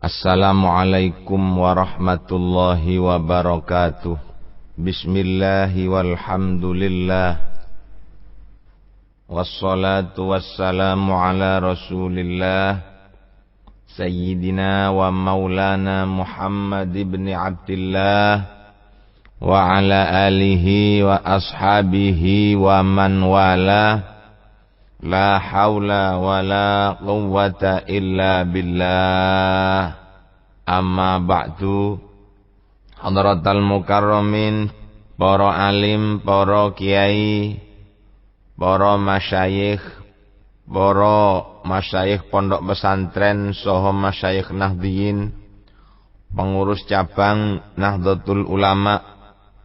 Assalamualaikum warahmatullahi wabarakatuh. Bismillahi walhamdulillah. Wassalatu wassalamu ala rasulillah Sayyidina wa maulana Muhammad ibn Abdillah wa ala alihi wa ashabihi wa man wala. La haula wa la quwwata illa billah. Amma ba'du. Hadratal mukarramin, para alim, para kiai, para masyayikh pondok pesantren saha masyayikh Nahdliyin, pengurus cabang Nahdlatul Ulama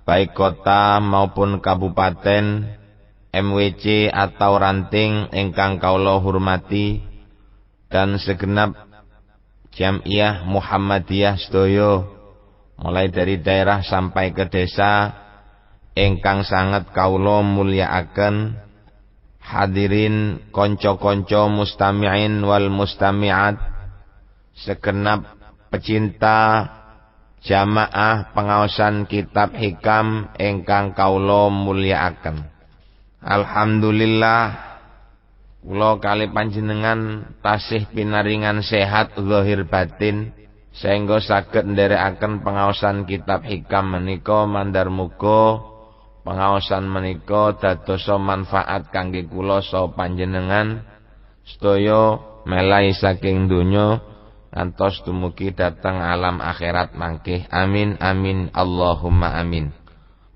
baik kota maupun kabupaten, MWC atau ranting ingkang kaula hormati, dan segenap Jamiah Muhammadiyah sedaya mulai dari daerah sampai ke desa ingkang sangat kaula mulyakaken. Hadirin konco-konco mustami'in wal mustami'at, segenap pecinta jamaah pengaosan kitab hikam ingkang kaula mulyakaken. Alhamdulillah, kula kali panjenengan tasih pinaringan sehat zahir batin sehingga saged nderekaken pengaosan kitab hikam menika. Mandar muga pengaosan menika dadosa manfaat kangge kula saha panjenengan sedaya melai saking donya ngantos dumugi dhateng alam akhirat mangke. Amin amin Allahumma amin.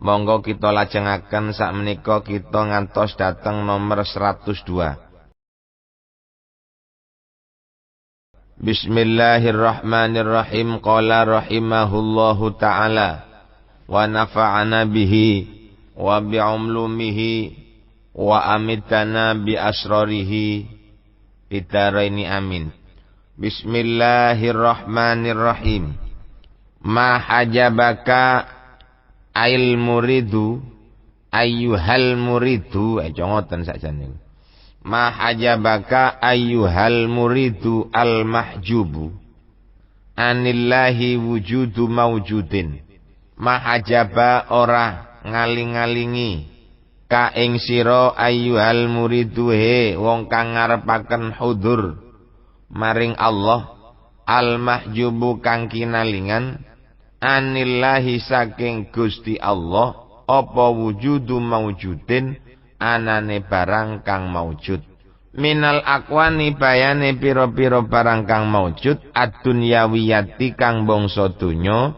Monggo kita lajengaken sakmenika kita ngantos dateng nomor 102. Bismillahirrahmanirrahim. Qala rahimahullahu ta'ala wa nafa'ana bihi wa bi'umlumihi wa amitana bi asrarihi bidaraini amin. Bismillahirrahmanirrahim. Ma hajabaka ail muridu ayyuhal muridu, jongoten sakjane. Ma hajabaka ayyuhal muridu al mahjubu anillahi wujudu maujudin. Ma hajaba ora ngaling-ngalingi ka ing sira ayyuhal muridu he wong kang ngarepaken hudur maring Allah, al mahjubu kang kinalingan, anillahi saking Gusti Allah, apa wujudu maujudin anane barang kang maujud. Minal akwani bayane pira-pira barang kang maujud, ad-dunyawiyati kang bangsa donya,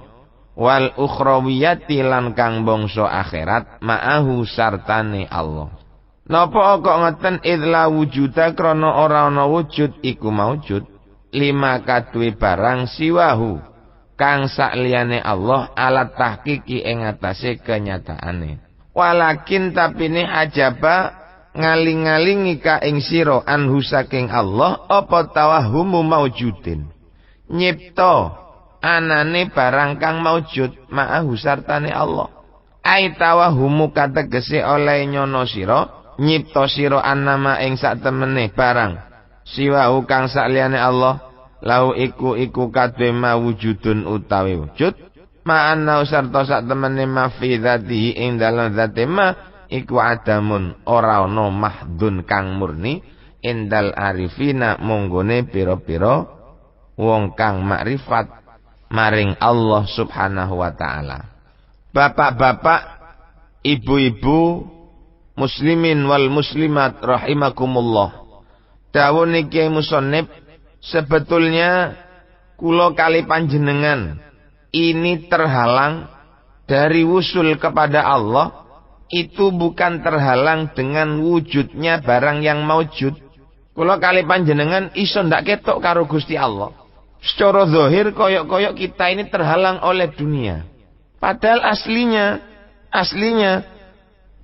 wal ukhrawiyati lan kang bangsa akhirat, ma'ahu sartane Allah. Napa kok ngeten? Idla wujuda krana ora ana wujud iku maujud, lima kadue barang siwahu kang sakliyane Allah, alat tahqiqi ing atase kenyataane. Walakin tapine hajaba ngaling-ngalingi ka ing sira anhu saking Allah, apa tawahumu maujudin, nyipta anane barang kang maujud, ma'ahu sartane Allah. Ai tawahumu kategese oleh nyono sira, nyipta sira annama ing sak temene barang siwahu kang sakliyane Allah, lau iku kadhe mawujudun utawi wujud, ma'anna sarta sak temene mafidatihi ing dalem zate ma iku adamun ora ana mahdun kang murni, indal arifina monggone pira-pira wong kang makrifat maring Allah subhanahu wa ta'ala. Bapak-bapak, ibu-ibu, muslimin wal muslimat rahimakumullah. Dawuh niki musannif, sebetulnya kula kali panjenengan ini terhalang dari wusul kepada Allah, itu bukan terhalang dengan wujudnya barang yang maujud. Kula kali panjenengan iso ndak ketok karo Gusti Allah. Secara zahir koyok-koyok kita ini terhalang oleh dunia. Padahal aslinya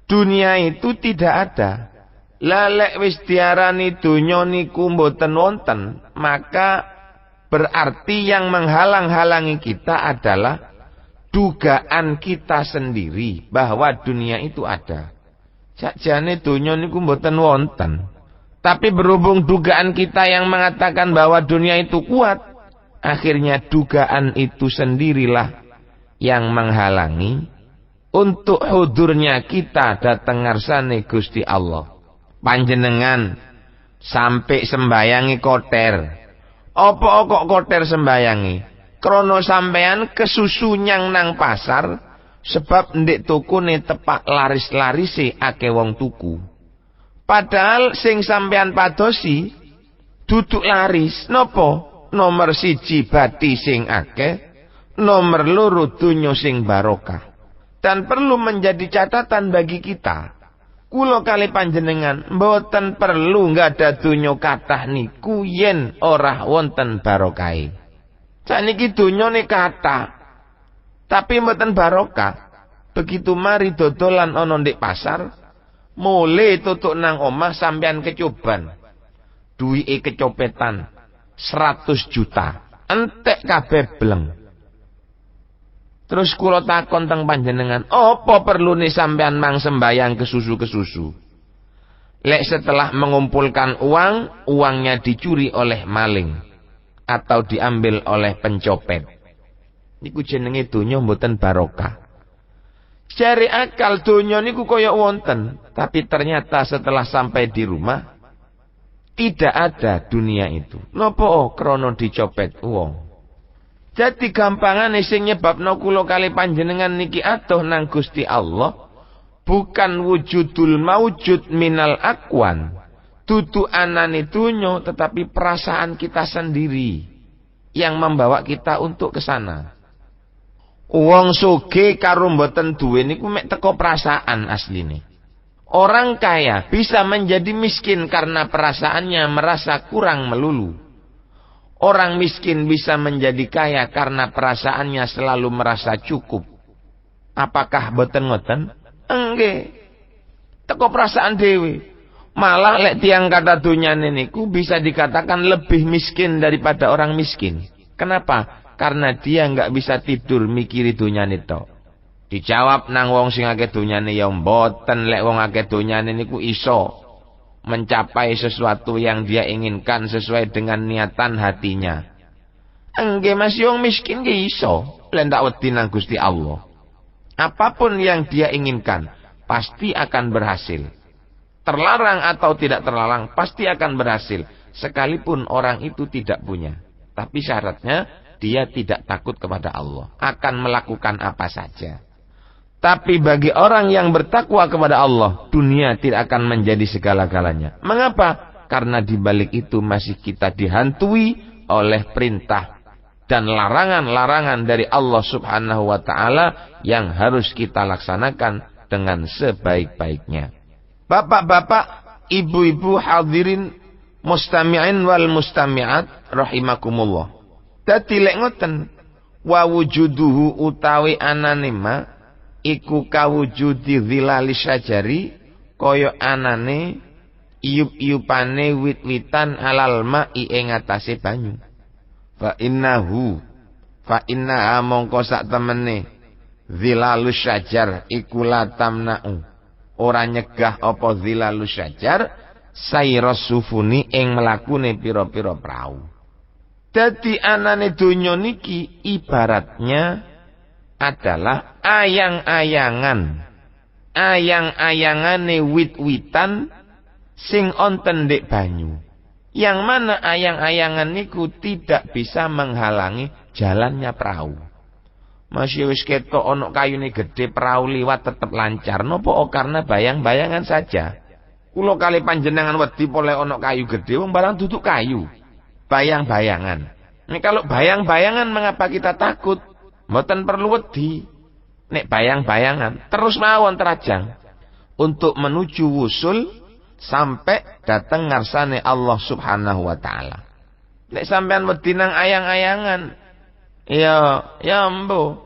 dunia itu tidak ada. Lalek wis diarani donya niku mboten wonten, maka berarti yang menghalang-halangi kita adalah dugaan kita sendiri bahwa dunia itu ada. Sakjane donya niku mboten wonten. Tapi berhubung dugaan kita yang mengatakan bahwa dunia itu kuat, akhirnya dugaan itu sendirilah yang menghalangi untuk hudurnya kita datang ngarsane Gusti Allah. Panjenengan sampai sembayangi koter. Apa kok koter sembayangi? Krono sampean kesusu nyang nang pasar, sebab ndek tukune tepak laris-larise akeh wong tuku. Padahal sing sampean padosi duduk laris. Napa? Nomor 1 bati sing akeh, nomor 2 donya sing barokah. Dan perlu menjadi catatan bagi kita. Kula kali panjenengan mboten perlu nggada donya kathah niku yen ora wonten barokahe. Saniki donya ne kathah, tapi mboten barokah. Begitu mari dodolan ana ndek pasar, mule tutuk nang omah sampean kecoban. Duwike kecopetan 100 juta. Entek kabeh bleng. Terus kula takon teng panjenengan, apa perlu nih sampean mang sembayang kesusu? Lek setelah mengumpulkan uang, uangnya dicuri oleh maling atau diambil oleh pencopet. Niku jenenge donya mboten barokah. Cari akal donya niku kaya wonten, tapi ternyata setelah sampai di rumah tidak ada dunia itu. Napa krana dicopet wong. Jadi gampangane sing nyebabno kula kali panjenengan niki atuh nang Gusti Allah bukan wujudul maujud minal akwan. Dudu anane donya tetapi perasaan kita sendiri yang membawa kita untuk ke sana. Wong sugih karo mboten duwe niku mek teko perasaan asline. Orang kaya bisa menjadi miskin karena perasaannya merasa kurang melulu. Orang miskin bisa menjadi kaya karena perasaannya selalu merasa cukup. Apakah boten ngoten? Enggak. Teko perasaan dewe. Malah lek tiang kata dunyane niku bisa dikatakan lebih miskin daripada orang miskin. Kenapa? Karena dia nggak bisa tidur mikiri dunyane tok. Dijawab nang wong sing akeh dunyane ya mboten, lek wong akeh dunyane niku iso mencapai sesuatu yang dia inginkan sesuai dengan niatan hatinya. Enggak masih wong miskin ki iso, lek ndak wedi nang Gusti Allah. Apapun yang dia inginkan pasti akan berhasil. Terlarang atau tidak terlarang pasti akan berhasil, sekalipun orang itu tidak punya. Tapi syaratnya dia tidak takut kepada Allah, akan melakukan apa saja. Tapi bagi orang yang bertakwa kepada Allah, dunia tidak akan menjadi segala-galanya. Mengapa? Karena di balik itu masih kita dihantui oleh perintah dan larangan-larangan dari Allah Subhanahu wa taala yang harus kita laksanakan dengan sebaik-baiknya. Bapak-bapak, ibu-ibu hadirin mustami'in wal mustami'at rahimakumullah. Dadi lek ngoten, wa wujuduhu utawi anane ma iku kawujudi zilali syajari kaya anane iup-iupane wit-witan alal ma'i ing atase banyu. Fa innaha mongko sak temene zilalus syajar iku latamna'u ora nyegah apa zilalus syajar sayras sufuni ing mlakune pira-pira prau. Dadi anane donya niki ibaratnya adalah ayang-ayangane wit-witan sing onten ndek banyu. Yang mana ayang-ayangan niku tidak bisa menghalangi jalannya perahu. Masih wis ketok ono kayune gede perahu liwat tetep lancar. Napa karena bayang-bayangan saja. Kula kali panjenengan wedi pole ono kayu gede wong barang duduk kayu. Bayang-bayangan. Nek kalau bayang-bayangan mengapa kita takut? Mboten perlu wedi. Nek bayang-bayangan terus mawon terajang untuk menuju wusul sampai datang ngarsane Allah Subhanahu wa taala. Nek sampean wedi nang ayang-ayangan, ya mbo.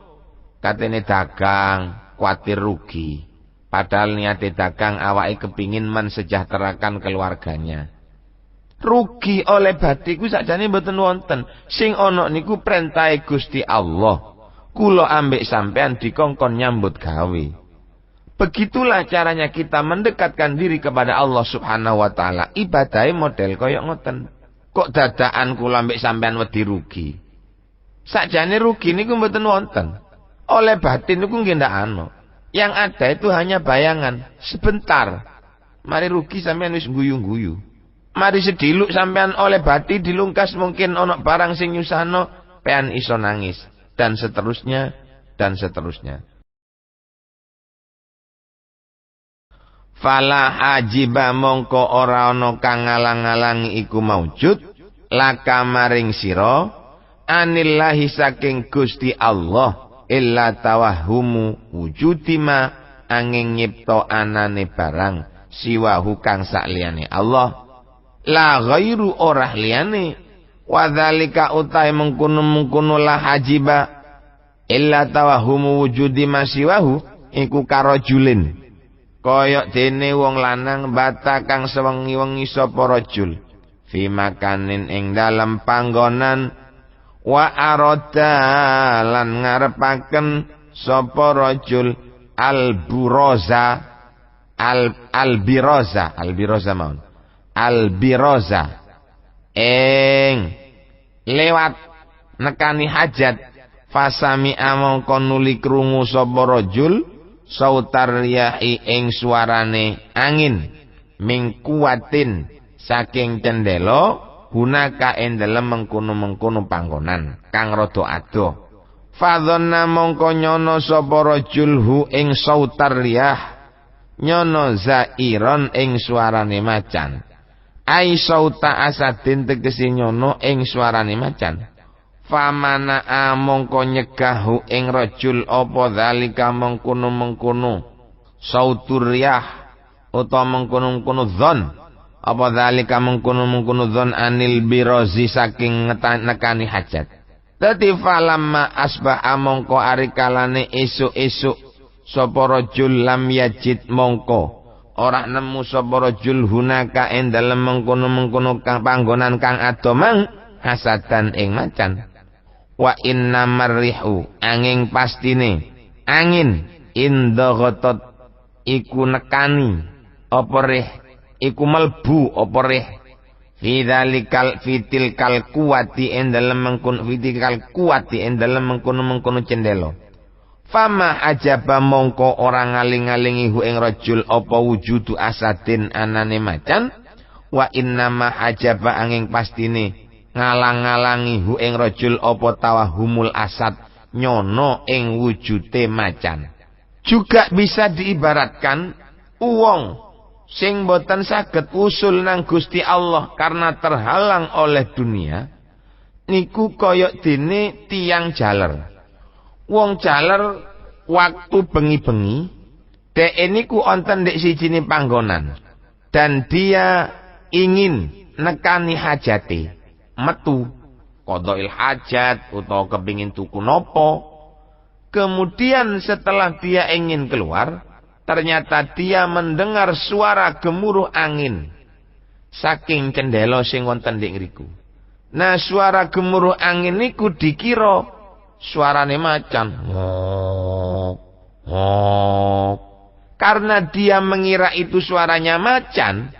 Katene dagang, kuatir rugi. Padahal niate dagang awake kepingin mensejahterakan keluarganya. Rugi oleh batiku sakjane mboten wonten. Sing ana niku perintahe Gusti Allah. Kula ambek sampean dikongkon nyambut gawe. Begitulah caranya kita mendekatkan diri kepada Allah Subhanahu wa taala. Ibadahe model kaya ngoten. Kok dadakan kula ambek sampean wedi rugi. Sakjane rugi niku mboten wonten. Oleh batin niku nggih ndak ana. Yang ada itu hanya bayangan sebentar. Mari rugi sampean wis guyu-guyu. Mari sediluk sampean oleh bati dilungkas mungkin ana barang sing nyusahno pean iso nangis dan seterusnya dan seterusnya. Fala hajiba mongko ora ana kang ngalang-alangi iku maujud laka maring sira anillahi saking Gusti Allah illa tawahhumu wujudima angin nyipta anane barang siwahu kang sakliyane Allah la ghairu ora liyane wadzalika utai mengkono-mengkono la hajiba illa tawahhumu wujudima siwahu iku karajulin kaya dene wong lanang bata kang sewengi-wengi sapa rajul fi makanin ing dalem panggonan wa arada lan ngarepaken sapa rajul al-buraza al-biraza maun al-biraza ing lewat nekani hajat fasami amangka nuli krungu sapa rajul sautar riyahi ing suarane angin ming kuwatin saking cendela gunaka ing dalem mengkono-mengkono panggonan kang rada adoh fadzanna mongko nyono sapa rajul hu ing sautar riyah nyono zairon ing suarane macan ai sauta asadin tegese nyono ing suarane macan famana mongko nyegahu ing rajul apa zalika mengkono-mengkono sautur riyah utawa mengkono-mengkono dzon apa zalika mengkono-mengkono dzon anil birazi saking nekani hajat dadi falamma asbah mongko ari kalane esuk-esuk sapa rajul lam yajid mongko ora nemu sapa rajul hunaka ing dalem mengkono-mengkono kang panggonan kang adomang hasadan ing macan wa inna marrihu angin pastine angin indaghatat iku nekani apa rih iku melbu apa rih fidzalikal fitilkal kuwati ing dalem mengkono fitilkal kuwati ing dalem mengkono-mengkono cendela fama ajaba mongko ora ngaling-alingi hu ing rajul apa wujudu asadin anane macan wa inna ma ajaba angin pastine ngalang-alangi hu ing rajul apa tawahumul asad nyono ing wujude macan juga bisa diibaratkan uwong sing boten saged usul nang Gusti Allah karena terhalang oleh dunia niku kaya dene tiang jaler wong jaler waktu bengi-bengi dhek niku wonten ndek sijine panggonan dan dia ingin nekani hajate metu qadhail hajat utawa kepingin tuku nopo kemudian setelah dia ingin keluar ternyata dia mendengar suara gemuruh angin saking cendela sing wonten ndek ngriku nah suara gemuruh angin niku dikira suarane macan karena dia mengira itu suaranya macan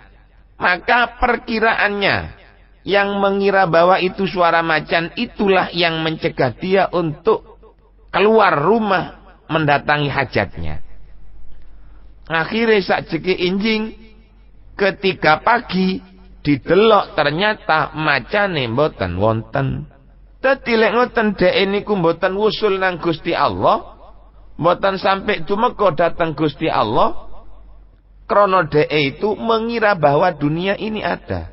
maka perkiraannya yang mengira bahwa itu suara macan itulah yang mencegah dia untuk keluar rumah mendatangi hajatnya. Akhirnya sakjeke injing ketika pagi didelok ternyata macane mboten wonten. Dadi lek ngoten dhek niku mboten wusul nang Gusti Allah, mboten sampai dumeka datang Gusti Allah. Krana dhek itu mengira bahwa dunia ini ada.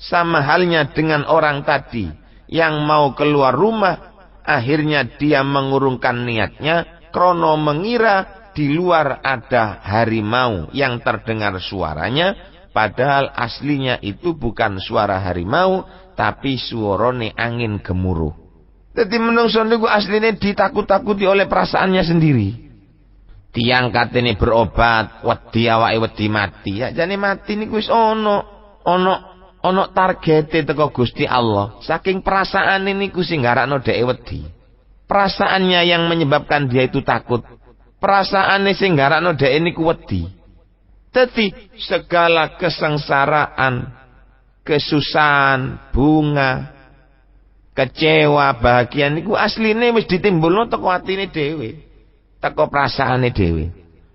Sama halnya dengan orang tadi yang mau keluar rumah, akhirnya dia mengurungkan niatnya krono mengira di luar ada harimau yang terdengar suaranya, padahal aslinya itu bukan suara harimau, tapi suarane angin gemuruh. Jadi menungso niku aslinya ditakut-takuti oleh perasaannya sendiri. Tiang katene berobat, wedi awake wedi mati. Ya jane mati niku wis ono targete teko Gusti Allah. Saking perasaan ini ku sing garakno dhek wedi. Perasaannya yang menyebabkan dia itu takut. Perasaane sing garakno dhek niku wedi. Dadi segala kesengsaraan, kesusahan, bunga, kecewa, bahagia niku asline wis ditimbulno teko atine dhewe, teko perasaane dhewe.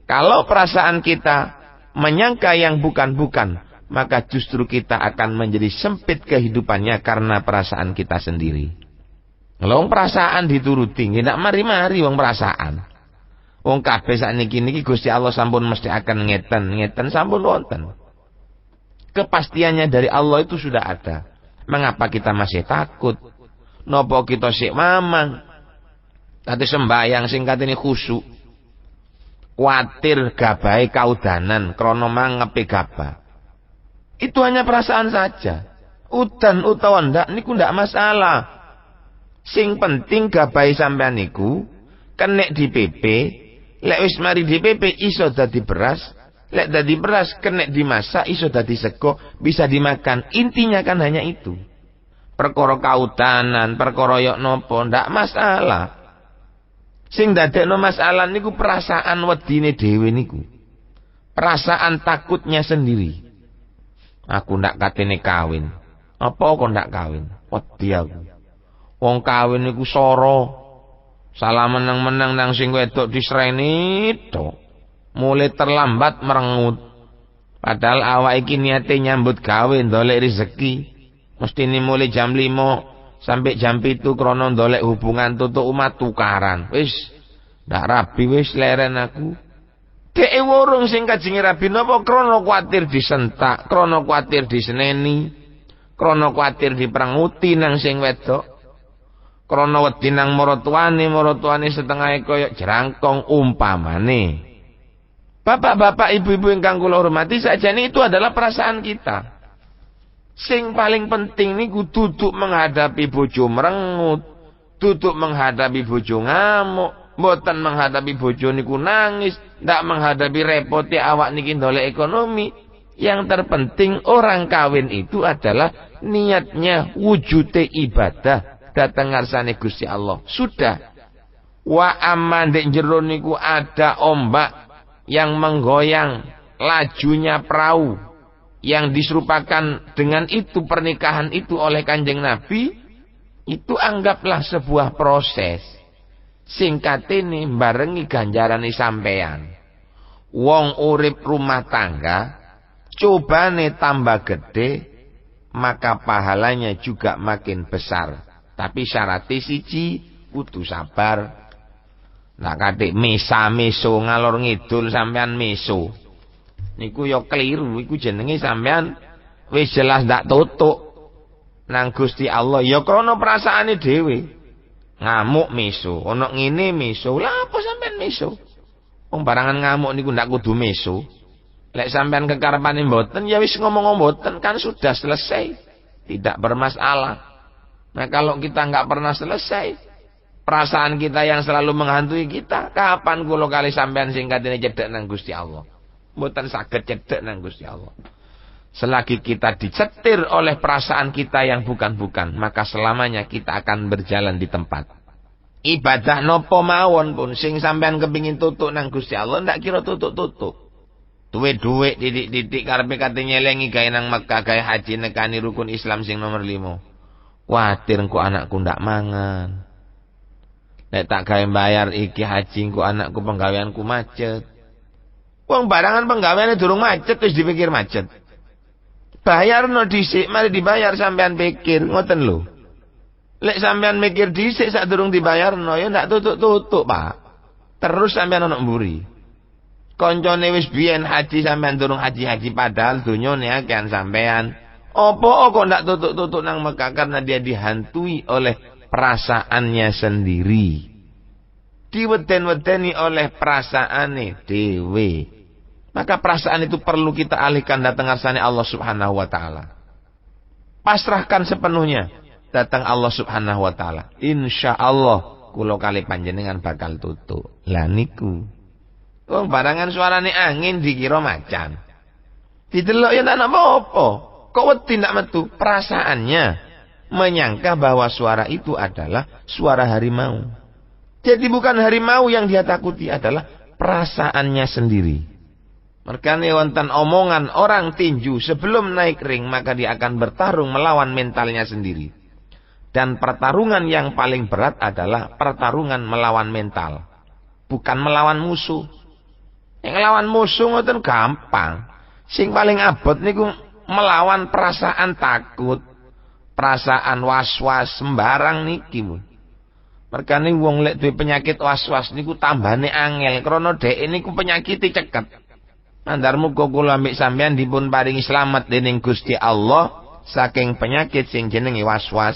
Kalau perasaan kita menyangka yang bukan-bukan, maka justru kita akan menjadi sempit kehidupannya karena perasaan kita sendiri. Wong perasaan dituruti, ndak mari-mari wong perasaan. Wong kabeh sakniki niki Gusti Allah sampun mesti akan ngeten sampun wonten. Kepastiannya dari Allah itu sudah ada. Mengapa kita masih takut? Nopo kita sik mamang? Tadi sembahyang sing katene khusyuk. Kuatir gabahe kaudanan krana mangepe gabah. Itu hanya perasaan saja. Udan utawa ndak niku ndak masalah. Sing penting gabahe sampean niku kenek di PP, lek wis mari di PP iso dadi beras, lek dadi beras kenek dimasak iso dadi sego, bisa dimakan. Intinya kan hanya itu. Perkara kaudanan, perkara yok nopo ndak masalah. Sing dadekno masalah niku perasaan wedine dhewe niku. Perasaan takutnya sendiri. Aku ndak katene kawin. Apa kok ndak kawin? Wedi aku. Wong kawin niku soro. Salah menang-menang nang sing wedok disreni tok. Mulai terlambat merengut. Padahal awak iki niate nyambut gawe ndolek rezeki. Mestine mulai jam 5 sampai jam 7 krana ndolek hubungan tutuk umat tukaran. Wis ndak rabi wis leren aku. Dek wurung sing kajenge rabi napa krana kuwatir disentak, krana kuwatir diseneni, krana kuwatir diperenguti nang sing wedok. Krana wedi nang maratuane setengah kaya jerangkong umpamane. Bapak-bapak, ibu-ibu ingkang kula hormati, sakjane itu adalah perasaan kita. Sing paling penting niku duduk menghadapi bojo merengut, duduk menghadapi bojo ngamuk, mboten menghadapi bojo niku nangis, ndak menghadapi repoti awak niki ndolek ekonomi. Yang terpenting orang kawin itu adalah niatnya wujude ibadah datang ngarsane Gusti Allah. Sudah. Wa amman ndek jero niku ada ombak yang menggoyang lajunya perahu, yang diserupakan dengan itu pernikahan itu oleh Kanjeng Nabi, itu anggaplah sebuah proses. Singkatene barengi ganjarane sampean. Wong urip rumah tangga, cobane tambah gede, maka pahalanya juga makin besar. Tapi syaratnya siji, kudu sabar. Nah katik meso ngalor ngidul sampean meso. Niku yo keliru, iku jenenge sampean wis jelas ndak tutuk nang Gusti Allah ya krana perasaane dhewe. Ngamuk meso, ana ngene meso. Lah apa sampean meso? Wong barangan ngamuk niku ndak kudu meso. Lek sampean kekarepane mboten ya wis ngomong mboten kan sudah selesai. Tidak bermasalah. Nah kalau kita nggak pernah selesai, perasaan kita yang selalu menghantui kita, kapan kula kali sampean singkatine cedhek nang Gusti Allah? Mboten saged cedhek nang Gusti Allah. Selagi kita dicetir oleh perasaan kita yang bukan-bukan, maka selamanya kita akan berjalan di tempat. Ibadah nopo mawon pun sing sampean kepingin tutuk nang Gusti Allah ndak kira tutuk-tutuk. Duwe-duwe didik karepe kate nyelengi gawe nang Mekah gawe haji nekani rukun Islam sing nomor 5. Kuwatir engko anakku ndak mangan. Nek tak gawe bayar iki haji engko anakku penggaweanku macet. Wong barangan penggaweane durung macet wis dipikir macet. Bayarno dhisik mari dibayar sampean pikir ngoten lho. Lek sampean mikir dhisik sak durung dibayarno ya ndak tutuk-tutuk, Pak. Terus sampean ono mburi. Koncone wis biyen haji sampean durung haji-haji padahal donyane akehan sampean. Apa kok ndak tutuk-tutuk nang Mekah karena dia dihantui oleh perasaannya sendiri. Diweden-wedeni oleh perasaane dhewe. Maka perasaan itu perlu kita alihkan datang ngarsane Allah Subhanahu wa taala. Pasrahkan sepenuhnya datang Allah Subhanahu wa taala. Insyaallah kula kali panjenengan bakal tutuk. Lah niku. Wong barangan suarane angin dikira macan. Didelok ya ndak apa-apa. Kok wedi ndak metu? Perasaannya menyangka bahwa suara itu adalah suara harimau. Jadi bukan harimau yang dia takuti, adalah perasaannya sendiri. Merkane wonten omongan orang tinju sebelum naik ring maka dia akan bertarung melawan mentalnya sendiri. Dan pertarungan yang paling berat adalah pertarungan melawan mental. Bukan melawan musuh. Yang melawan musuh ngoten gampang. Sing paling abot niku melawan perasaan takut, perasaan was-was sembarang niki. Mergane wong lek duwe penyakit was-was niku tambane angel krana dhek niku penyakit ceket. Andar muga kula ambek sampean dipun paringi slamet dening Gusti Allah saking penyakit sing jenenge was-was.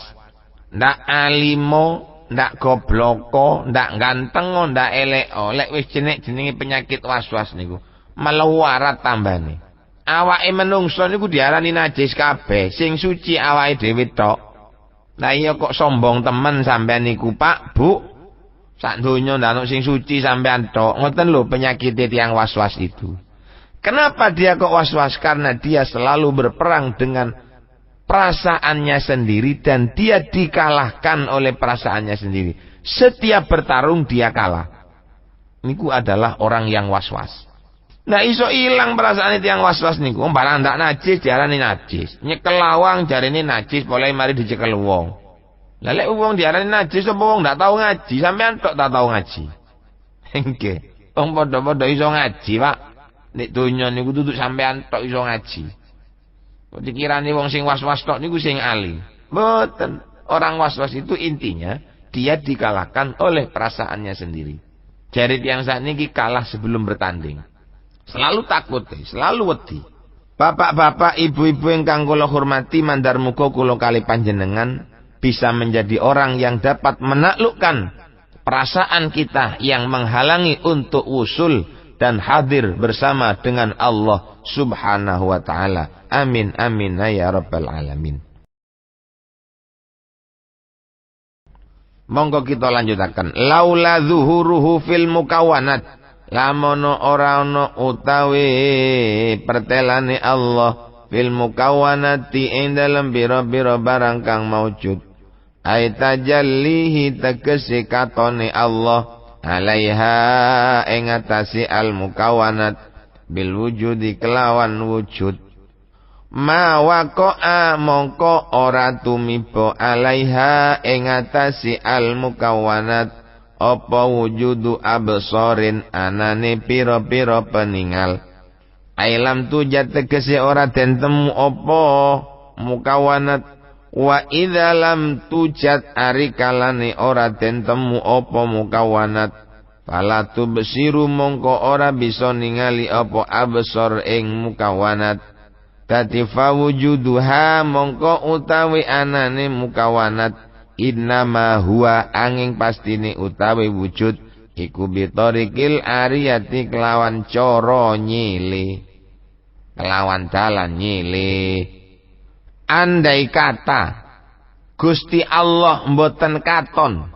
Ndak alimo, ndak gobloko, ndak ganteng, ndak eleko. Lek wis jenenge penyakit was-was niku melawarat tambane. Awake menungso niku diarani najis kabeh, sing suci awake dhewe tok. Lah iya kok sombong temen sampean niku, Pak, Bu. Sak donya ndak sing suci sampean tok. Ngoten lho penyakit tiyang was-was itu. Kenapa dia kok was-was? Karena dia selalu berperang dengan perasaannya sendiri dan dia dikalahkan oleh perasaannya sendiri. Setiap bertarung dia kalah. Niku adalah orang yang was-was. Nah iso ilang perasaan itu yang was-was niku. Barang ndak najis diarani najis. Nyekel lawang jarine najis, boleh mari dicekel wong. Lah lek wong diarani najis apa wong ndak tahu ngaji, sampean tok tak tahu ngaji. Nggih. Wong padha-padha iso ngaji, Pak. Nek donya niku duduk sampean tok iso ngaji. Kok dikirani wong sing was-was tok niku sing alim. Mboten. Orang was-was itu intinya dia dikalahkan oleh perasaannya sendiri. Jari tiyang sakniki kalah sebelum bertanding. Selalu takut, selalu wedi. Bapak-bapak, ibu-ibu ingkang kula hormati, mandar muga kula kali panjenengan bisa menjadi orang yang dapat menaklukkan perasaan kita yang menghalangi untuk usul dan hadir bersama dengan Allah Subhanahu wa ta'ala. Amin amin ya rabbal alamin. Monggo kita lanjutaken. Laula zuhuruhu fil mukawanat, lamono ora ono utawi pertelane Allah fil mukawanati ing dalem bira-bira barang kang maujud. Ai tajallihi tegese katone Allah alaiha ing atase al mukawanat bil wujudi kelawan wujud. Ma waqa'a mongko ora tumiba alaiha ing atase al mukawanat apa wujudu absarin anane pira-pira peningal. Ailam tujat tegese ora den temu apa mukawanat. Wa idza lam tujat ari kalane ora den temu apa mukawanat. Fala tubsiru mongko ora bisa ningali apa absar ing mukawanat. Dadi fa wujuduha mongko utawi anane mukawanat innama huwa angin pastine utawi wujud iku bitorikil ariyati kelawan cara nyile, kelawan dalan nyile. Andai kata Gusti Allah mboten katon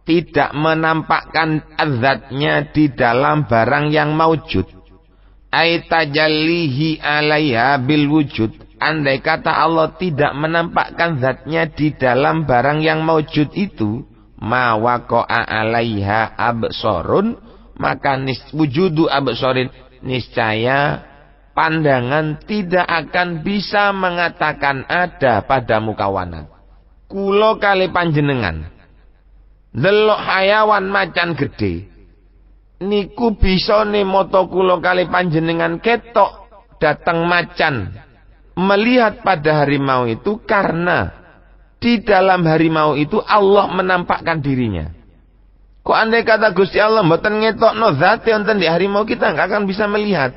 tidak menampakkan zatnya di dalam barang yang maujud, ai tajallihi alaiha bil wujud, andai kata Allah tidak menampakkan zatnya di dalam barang yang maujud itu, ma waqa'a alaiha absarun, maka wujudu absarin niscaya pandangan tidak akan bisa mengatakan ada pada mukawanat. Kulo kali panjenengan delok hayawan macan gede niku bisa nih moto kulo kali panjenengan ketok datang macan melihat pada harimau itu karena di dalam harimau itu Allah menampakkan dirinya. Kok andai kata Gusti Allah mboten ngetokno zate wonten di harimau, kita nggak akan bisa melihat.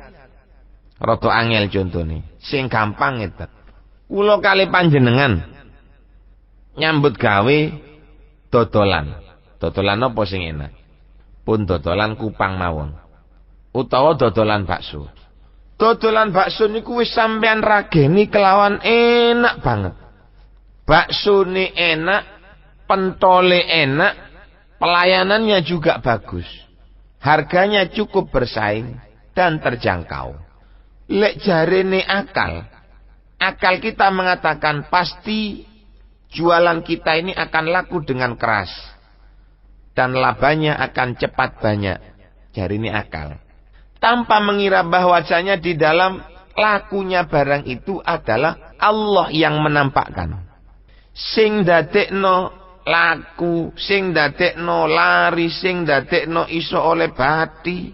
Roto angel contohnya, sing gampang itu. Kulo kali panjenengan nyambut gawe dodolan. Dodolan apa sing enak? Pun dodolan kupang mawon. Utawa dodolan bakso. Dodolan bakso niku wis sampean rageni kelawan enak banget. Bakso ni enak, pentole enak, pelayanannya juga bagus. Harganya cukup bersaing dan terjangkau. Lek jarene akal kita mengatakan pasti jualan kita ini akan laku dengan keras dan labanya akan cepat banyak. Jarine akal, tanpa mengira bahwasanya di dalam lakunya barang itu adalah Allah yang menampakkan. Sing dadekno laku, sing dadekno laris, sing dadekno iso oleh bati,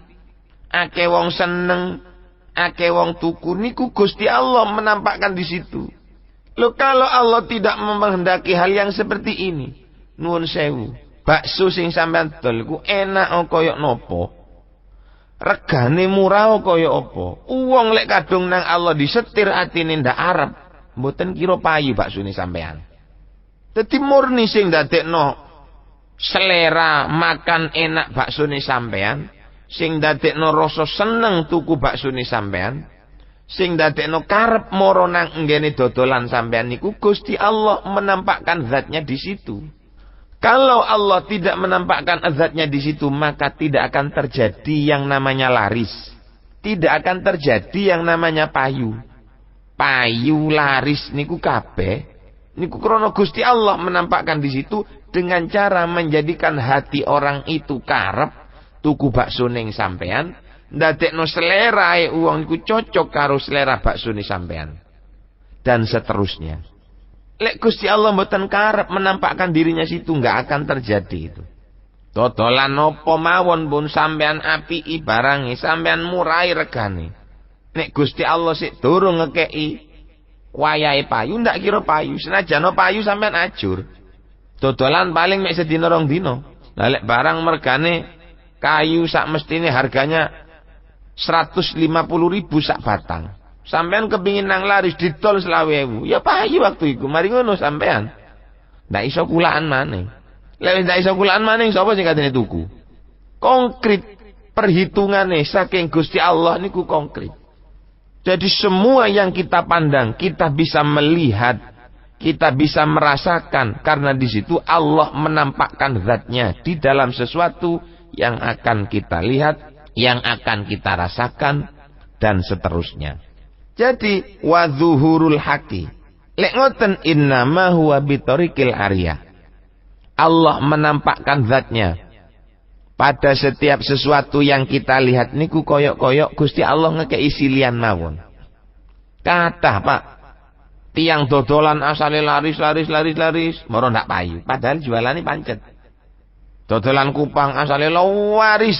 akeh wong seneng, akeh wong tuku, niku Gusti Allah menampakkan di situ. Loh, kalau Allah tidak menghendaki hal yang seperti ini, nuwun sewu, bakso sing sampean dol iku enak koyok nopo? Regane murah koyok apa? Uwong lek kadung nang Allah disetir atine ndak arep, mboten kira payu baksone sampean. Dadi murni sing dadekno selera makan enak baksone sampean, sing dadekno rasa seneng tuku baksone sampean, sing dadekno karep moro nang nggene dodolan sampean niku Gusti Allah menampakkan zatnya di situ. Kalau Allah tidak menampakkan zatnya di situ, maka tidak akan terjadi yang namanya laris. Tidak akan terjadi yang namanya payu. Payu laris niku kabeh niku krana Gusti Allah menampakkan di situ dengan cara menjadikan hati orang itu karep tuku bakso ning sampean, ndadekno selerae wong iku cocok karo selera bakso ning sampean. Dan seterusnya. Lek Gusti Allah mboten karep menampakkan dirinya situ, nggak akan terjadi itu. Dodolan apa mawon pun sampean apiki barange, sampean murai regane. Nek Gusti Allah sik durung ngekeki wayahe payu, ndak kira payu. Senajan payu sampean ajur. Dodolan paling mek sedina rong dina. Lah lek barang mergane kayu sak mestine harganya 150.000 sak batang. Sampean kepingin nang laris didol 20.000, ya payu waktu iku. Mari ngono sampean. Ndak iso kulaan maneh. Lek ndak iso kulaan maneh sapa sing katene tuku? Konkret perhitungane saking Gusti Allah niku konkret. Jadi semua yang kita pandang, kita bisa melihat, kita bisa merasakan karena di situ Allah menampakkan zatnya di dalam sesuatu yang akan kita lihat, yang akan kita rasakan dan seterusnya. Jadi wadzuhurul haqi. Lek ngoten innama huwa bitoriqil ariyah. Allah menampakkan zatnya pada setiap sesuatu yang kita lihat niku koyok-koyok Gusti Allah ngekei silian mawon. Kathah Pak, tiang dodolan asale laris, moro ndak payu, padahal jualane pancet. Dodolan kupang asale laris,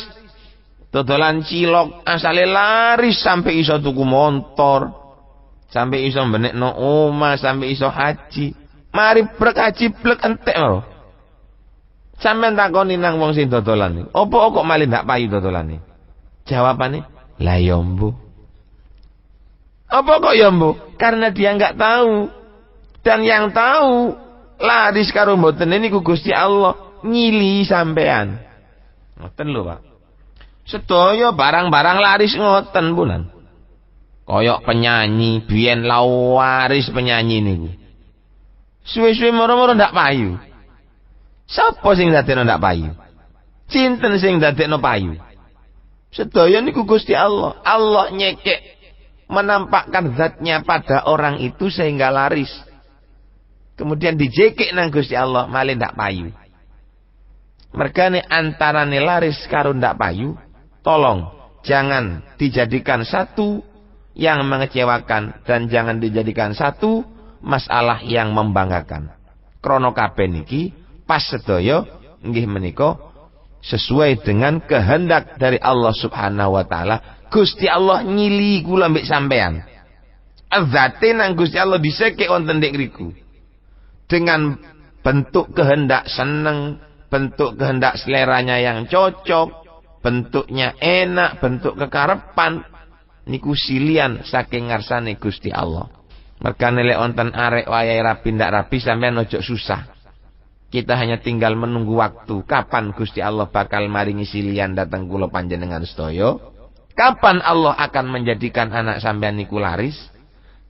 dodolan cilok asale laris sampai iso tuku motor, sampai iso benekno omah, sampai iso haji. Mari brek haji blek entek lho. Sampeyan takoni nang wong sing dodolan niku, opo kok malih ndak payu dodolane? Jawabane, lah ya mbuh. Apa kok ya mbuh? Karena dia enggak tahu. Dan yang tahu laris karo mboten niku Gusti Allah ngili sampean. Ngoten lho, Pak. Sedaya barang-barang laris ngoten punan. Koyok penyanyi, biyen lawaris penyanyi niku. Suwe-suwe moro-moro ndak payu. Sapa sing dadekno ndak payu? Sinten sing dadekno payu? Sedaya niku Gusti Allah. Allah nyekek menampakkan zatnya pada orang itu sehingga laris. Kemudian dijekek nang Gusti Allah malih ndak payu. Mergane antarane laris karo ndak payu, tolong jangan dijadikan satu yang mengecewakan dan jangan dijadikan satu masalah yang membanggakan. Krana kabeh niki pas sedaya nggih menika sesuai dengan kehendak dari Allah Subhanahu wa taala. Gusti Allah nyili kula mbek sampean. Azate nang Gusti Allah diseke wonten ndek riku. Dengan bentuk kehendak seneng, bentuk kehendak seleranya yang cocok, bentuknya enak, bentuk kekarepan niku silian saking ngarsane Gusti Allah. Mergane lek wonten arek wayahe rapi ndak rapi sampean ojo susah. Kita hanya tinggal menunggu waktu kapan Gusti Allah bakal maringi silian dateng kula panjenengan sedaya. Kapan Allah akan menjadikan anak sampean niku laris?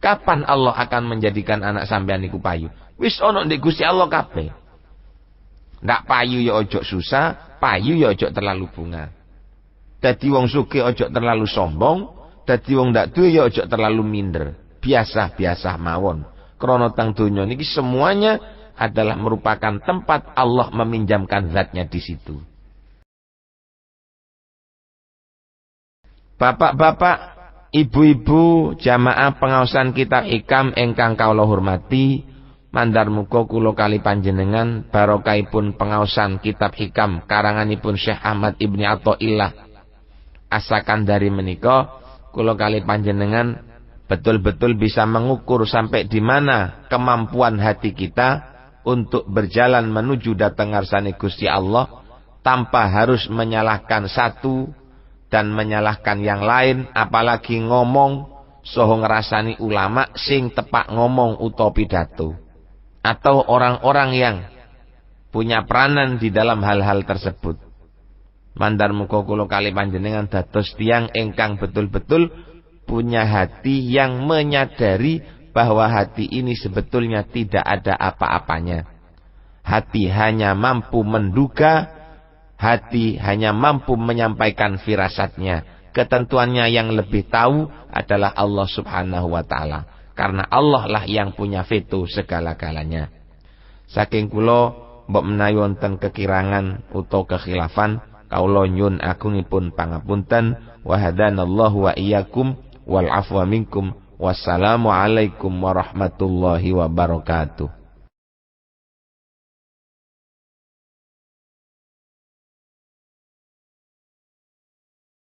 Kapan Allah akan menjadikan anak sampean niku payu? Wis ana ndek Gusti Allah kabeh. Ndak payu ya ojo susah, payu ya ojo terlalu bunga. Dadi wong sugih ojo terlalu sombong, dadi wong ndak duwe ya ojo terlalu minder. Biasa-biasa mawon. Krana teng donya niki semuanya adalah merupakan tempat Allah meminjamkan zatnya di situ. Bapak-bapak, ibu-ibu, jamaah pengaosan kitab Hikam ingkang kawula hormati, Mandar muga kula kali panjenengan barokahipun pengaosan kitab hikam karanganipun Syekh Ahmad Ibni Athaillah asakan dari menika kula kali panjenengan betul-betul bisa mengukur sampai di mana kemampuan hati kita untuk berjalan menuju datang ngarsane Gusti Allah tanpa harus menyalahkan satu dan menyalahkan yang lain, apalagi ngomong soho ngrasani ulama sing tepak ngomong utawa pidato atau orang-orang yang punya peranan di dalam hal-hal tersebut. Mandar muga kula kali panjenengan dados tiyang ingkang betul-betul punya hati yang menyadari bahwa hati ini sebetulnya tidak ada apa-apanya. Hati hanya mampu menduga, hati hanya mampu menyampaikan firasatnya. Ketentuannya yang lebih tahu adalah Allah Subhanahu wa taala. Karena Allah lah yang punya veto segala-galanya. Saking kula mbok menawi wonten kekirangan utawa kekhilafan, kaula nyuwun agungipun pangapunten. Wa hadanallahu wa iyyakum wal afwa minkum. Wassalamu alaikum warahmatullahi wabarakatuh.